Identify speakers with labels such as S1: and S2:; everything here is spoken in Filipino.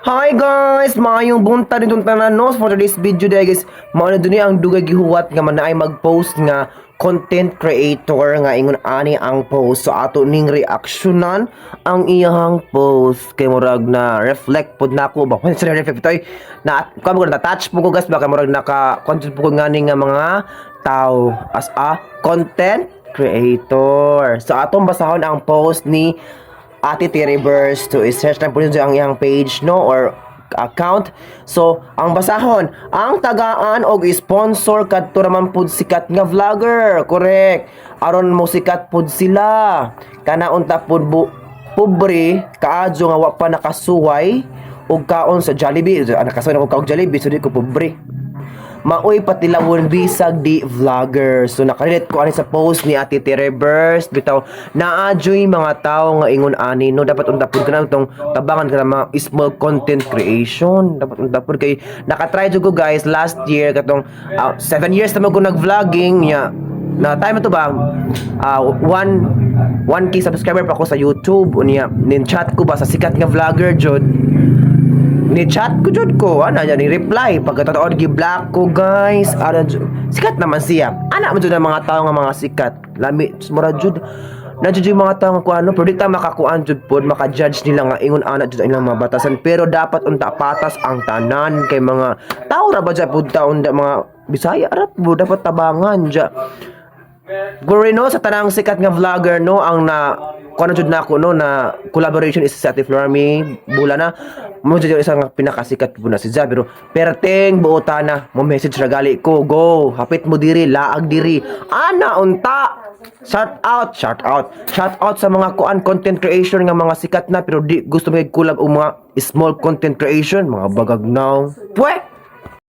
S1: Hi guys! Maayong bunta din tanan no for today's video day guys. Mao na duni ang dugay gihuwat nga man ay mag-post nga content creator nga ingon ani ang post. So ato ning reaksyonan ang iyang post kay murag na reflect pod nako ba. Kung sa reflect toy na kamo na touch po ko guys baka murag naka content po ko ngani nga mga tao as a content creator. So atong basahon ang post ni Ate T-Reverse to search lang po nyo ang iyang page no or account. So ang basahon ang tagaan og sponsor kadto raman pud sikat nga vlogger, correct, aron mo sikat pud sila kana unta pud pobre kaadyo nga wa pa nakasuway og kaon sa Jollibee. Nakasuway na ko og Jollibee so di ko pobre. Maoy patilawon bisag di vlogger. So nakarelate ko ani sa post ni Ate T-Reverse bitaw naadyoy mga tao nga ingon ani no dapat unta pud kana tong tabangan kana mga small content creation. Dapat unta pud kay nakatry jud ko guys last year katong 7 years na ko nag-vlogging nya na time to ba 1k subscriber pa ako sa YouTube unya nin chat ko ba sa sikat nga vlogger jud ni chat ko jud ko ana ni reply pagkatotoo gi-block ko guys ara sikat naman siya ana man jud ang mga tao nga mga sikat lami mura jud na jud yung mga tao nga kuano pero di ta makakuan jud pod maka-judge nila nga ingon ana jud ilang mga batasan pero dapat unta patas ang tanan kay mga tao ra ba jud pud taon mga Bisaya ra po dapat tabangan ja Guri no sa tanang sikat nga vlogger no ang na kuno jud nako no na collaboration is sa Ate Flormy bula na mo jud isang pinakasikat po na si Ja pero perteng buotana mo message ra gali ko go hapit mo diri laag diri ana unta shout out sa mga kuan content creation nga mga sikat na pero di gusto mag collab og mga small content creation mga bagagnaw pwe